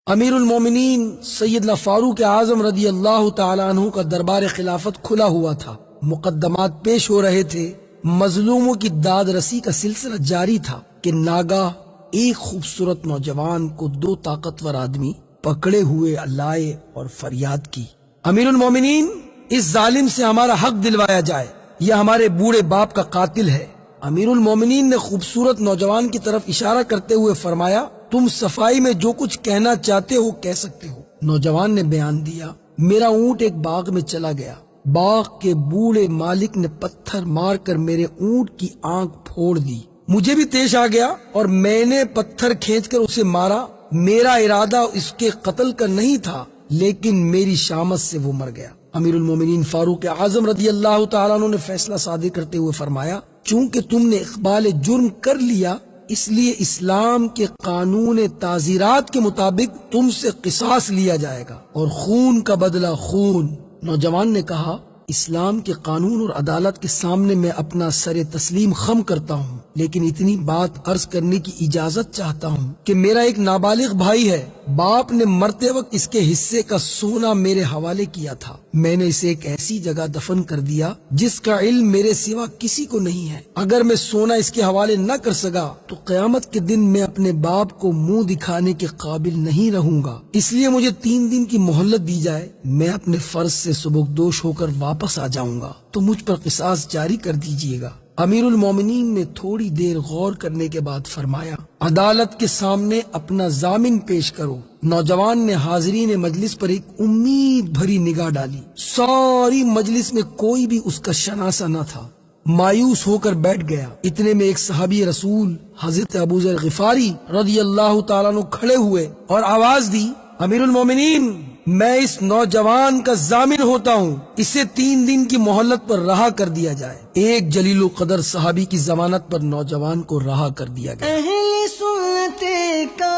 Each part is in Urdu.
امیر المومنین سیدنا فاروق اعظم رضی اللہ تعالیٰ عنہ کا دربار خلافت کھلا ہوا تھا، مقدمات پیش ہو رہے تھے، مظلوموں کی داد رسی کا سلسلہ جاری تھا کہ ناگاہ ایک خوبصورت نوجوان کو دو طاقتور آدمی پکڑے ہوئے لائے اور فریاد کی، امیر المومنین اس ظالم سے ہمارا حق دلوایا جائے، یہ ہمارے بوڑھے باپ کا قاتل ہے۔ امیر المومنین نے خوبصورت نوجوان کی طرف اشارہ کرتے ہوئے فرمایا، تم صفائی میں جو کچھ کہنا چاہتے ہو کہہ سکتے ہو۔ نوجوان نے بیان دیا، میرا اونٹ ایک باغ میں چلا گیا، باغ کے بوڑھے مالک نے پتھر مار کر میرے اونٹ کی آنکھ پھوڑ دی، مجھے بھی تیش آ گیا اور میں نے پتھر کھینچ کر اسے مارا، میرا ارادہ اس کے قتل کا نہیں تھا لیکن میری شامت سے وہ مر گیا۔ امیر المومنین فاروق اعظم رضی اللہ تعالیٰ عنہ نے فیصلہ صادر کرتے ہوئے فرمایا، چونکہ تم نے اقبال جرم کر لیا اس لیے اسلام کے قانون تعزیرات کے مطابق تم سے قصاص لیا جائے گا اور خون کا بدلہ خون۔ نوجوان نے کہا، اسلام کے قانون اور عدالت کے سامنے میں اپنا سر تسلیم خم کرتا ہوں، لیکن اتنی بات عرض کرنے کی اجازت چاہتا ہوں کہ میرا ایک نابالغ بھائی ہے، باپ نے مرتے وقت اس کے حصے کا سونا میرے حوالے کیا تھا، میں نے اسے ایک ایسی جگہ دفن کر دیا جس کا علم میرے سوا کسی کو نہیں ہے، اگر میں سونا اس کے حوالے نہ کر سکا تو قیامت کے دن میں اپنے باپ کو منہ دکھانے کے قابل نہیں رہوں گا، اس لیے مجھے 3 دن کی مہلت دی جائے، میں اپنے فرض سے سبکدوش ہو کر واپس آ جاؤں گا تو مجھ پر قصاص جاری کر دیجیے گا۔ امیر المومنین نے تھوڑی دیر غور کرنے کے بعد فرمایا، عدالت کے سامنے اپنا ضامن پیش کرو۔ نوجوان نے حاضرین مجلس پر ایک امید بھری نگاہ ڈالی، ساری مجلس میں کوئی بھی اس کا شناسہ نہ تھا، مایوس ہو کر بیٹھ گیا۔ اتنے میں ایک صحابی رسول حضرت ابوذر غفاری رضی اللہ تعالیٰ عنہ کھڑے ہوئے اور آواز دی، امیر المومنین میں اس نوجوان کا ضامن ہوتا ہوں، اسے 3 دن کی مہلت پر رہا کر دیا جائے۔ ایک جلیل القدر صحابی کی ضمانت پر نوجوان کو رہا کر دیا گیا۔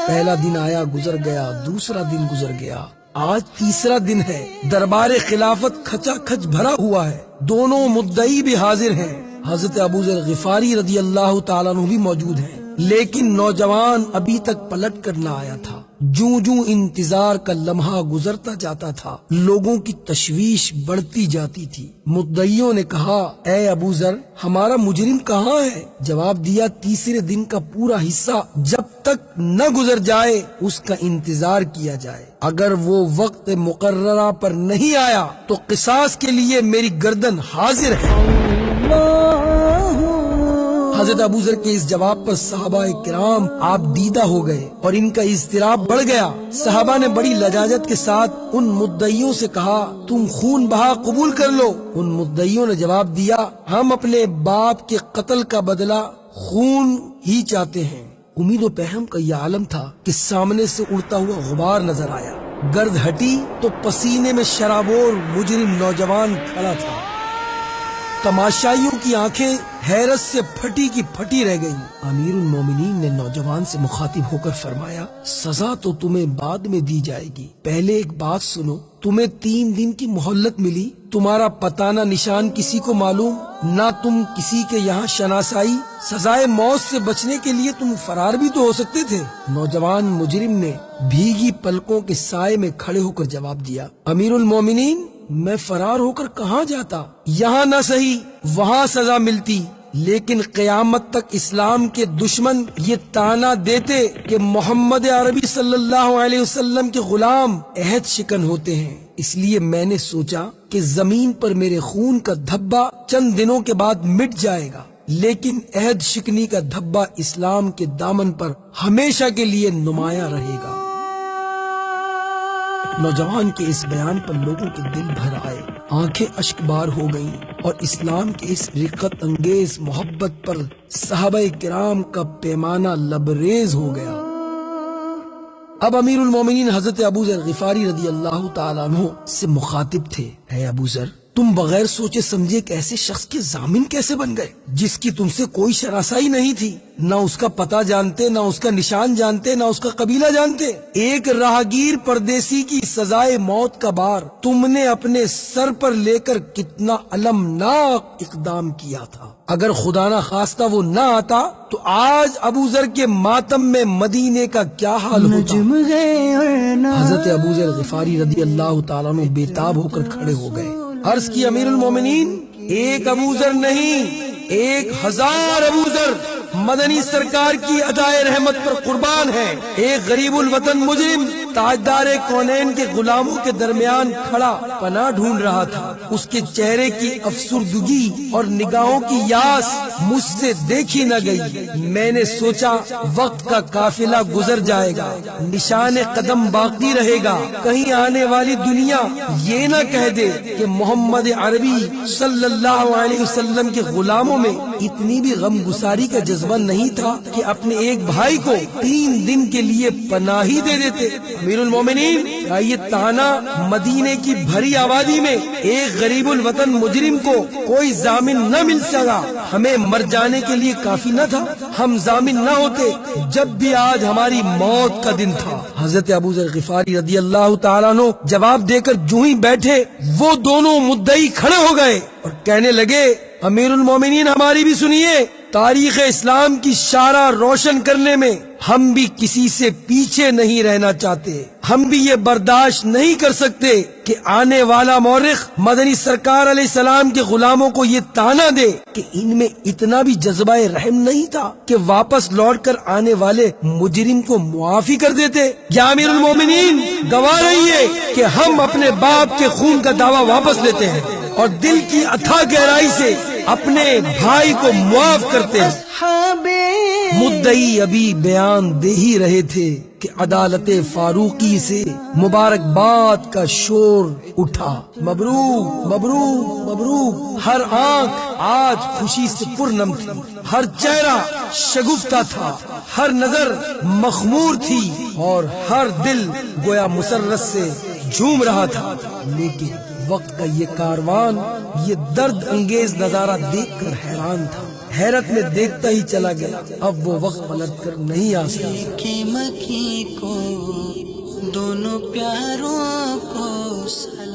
پہلا دن آیا گزر گیا، دوسرا دن گزر گیا، آج تیسرا دن ہے، دربار خلافت کھچا کھچ بھرا ہوا ہے، دونوں مدعی بھی حاضر ہیں، حضرت ابوذر غفاری رضی اللہ تعالیٰ عنہ بھی موجود ہیں، لیکن نوجوان ابھی تک پلٹ کر نہ آیا تھا۔ جوں جوں انتظار کا لمحہ گزرتا جاتا تھا، لوگوں کی تشویش بڑھتی جاتی تھی۔ مدعیوں نے کہا، اے ابوذر ہمارا مجرم کہاں ہے؟ جواب دیا، تیسرے دن کا پورا حصہ جب تک نہ گزر جائے اس کا انتظار کیا جائے، اگر وہ وقت مقررہ پر نہیں آیا تو قصاص کے لیے میری گردن حاضر ہے۔ حضرت ابوذر کے اس جواب پر صحابہ کرام آپ دیدہ ہو گئے اور ان کا اضطراب بڑھ گیا۔ صحابہ نے بڑی لجاجت کے ساتھ ان مدعیوں سے کہا، تم خون بہا قبول کر لو۔ ان مدعیوں نے جواب دیا، ہم اپنے باپ کے قتل کا بدلہ خون ہی چاہتے ہیں۔ امید و پہم کا یہ عالم تھا کہ سامنے سے اڑتا ہوا غبار نظر آیا، گرد ہٹی تو پسینے میں شرابور مجرم نوجوان کھڑا تھا۔ تماشائیوں کی آنکھیں حیرت سے پھٹی کی پھٹی رہ گئیں۔ امیر المومنین نے نوجوان سے مخاطب ہو کر فرمایا، سزا تو تمہیں بعد میں دی جائے گی، پہلے ایک بات سنو، تمہیں 3 دن کی مہلت ملی، تمہارا پتہ نہ نشان کسی کو معلوم، نہ تم کسی کے یہاں شناسائی، سزائے موت سے بچنے کے لیے تم فرار بھی تو ہو سکتے تھے۔ نوجوان مجرم نے بھیگی پلکوں کے سائے میں کھڑے ہو کر جواب دیا، امیر المومنین میں فرار ہو کر کہاں جاتا، یہاں نہ سہی وہاں سزا ملتی، لیکن قیامت تک اسلام کے دشمن یہ تانا دیتے کہ محمد عربی صلی اللہ علیہ وسلم کے غلام عہد شکن ہوتے ہیں، اس لیے میں نے سوچا کہ زمین پر میرے خون کا دھبا چند دنوں کے بعد مٹ جائے گا، لیکن عہد شکنی کا دھبا اسلام کے دامن پر ہمیشہ کے لیے نمایاں رہے گا۔ نوجوان کے اس بیان پر لوگوں کے دل بھر آئے، آنکھیں اشک بار ہو گئیں اور اسلام کے اس رقت انگیز محبت پر صحابہ کرام کا پیمانہ لبریز ہو گیا۔ اب امیر المومنین حضرت ابوذر غفاری رضی اللہ تعالیٰ عنہ سے مخاطب تھے، اے ابوذر تم بغیر سوچے سمجھے ایک ایسے شخص کے ضامن کیسے بن گئے جس کی تم سے کوئی شناسائی نہیں تھی، نہ اس کا پتہ جانتے، نہ اس کا نشان جانتے، نہ اس کا قبیلہ جانتے، ایک راہگیر پردیسی کی سزائے موت کا بار تم نے اپنے سر پر لے کر کتنا المناک اقدام کیا تھا، اگر خدا نہ خواستہ وہ نہ آتا تو آج ابوذر کے ماتم میں مدینے کا کیا حال ہوتا۔ حضرت ابو ذر غفاری رضی اللہ تعالیٰ عنہ بےتاب ہو کر کھڑے ہو گئے. عرض کی امیر المومنین، ایک ابو ذر نہیں، 1000 ابو ذر مدنی سرکار کی ادائے رحمت پر قربان ہے. ایک غریب الوطن مجرم تاجدار کونین کے غلاموں کے درمیان کھڑا پناہ ڈھونڈ رہا تھا. اس کے چہرے کی افسردگی اور نگاہوں کی یاس مجھ سے دیکھی نہ گئی. میں نے سوچا وقت کا قافلہ گزر جائے گا، نشان قدم باقی رہے گا، کہیں آنے والی دنیا یہ نہ کہہ دے کہ محمد عربی صلی اللہ علیہ وسلم کے غلاموں میں اتنی بھی غم گساری کا جذبہ نہیں تھا کہ اپنے ایک بھائی کو 3 دن کے لیے پناہی دے دیتے. امیر المومنین، یہ تانا مدینے کی بھری آبادی میں ایک غریب الوطن مجرم کو کوئی ضامن نہ مل سکا ہمیں مر جانے کے لیے کافی نہ تھا؟ ہم ضامن نہ ہوتے جب بھی آج ہماری موت کا دن تھا. حضرت ابو ذر غفاری رضی اللہ تعالیٰ عنہ جواب دے کر جو ہی بیٹھے، وہ دونوں مدعی کھڑے ہو گئے اور کہنے لگے، امیر المومنین ہماری بھی سنیے. تاریخ اسلام کی شارع روشن کرنے میں ہم بھی کسی سے پیچھے نہیں رہنا چاہتے. ہم بھی یہ برداشت نہیں کر سکتے کہ آنے والا مورخ مدنی سرکار علیہ السلام کے غلاموں کو یہ تانا دے کہ ان میں اتنا بھی جذبہ رحم نہیں تھا کہ واپس لوٹ کر آنے والے مجرم کو معافی کر دیتے. یا امیر المومنین، گواہ رہیے کہ ہم اپنے باپ کے خون کا دعویٰ واپس لیتے ہیں اور دل کی اتھا گہرائی سے اپنے بھائی کو معاف کرتے ہیں. مدعی ابھی بیان دے ہی رہے تھے کہ عدالت فاروقی سے مبارکباد کا شور اٹھا. مبروک مبروک مبروک. ہر آنکھ آج خوشی سے پرنم تھی، ہر چہرہ شگفتہ تھا، ہر نظر مخمور تھی اور ہر دل گویا مسرت سے جھوم رہا تھا. لیکن وقت کا یہ کاروان یہ درد انگیز نظارہ دیکھ کر حیران تھا، حیرت میں دیکھتا ہی چلا گیا. اب وہ وقت پلٹ کر نہیں آ سکتا. مکی کو دونوں پیاروں کو سلام.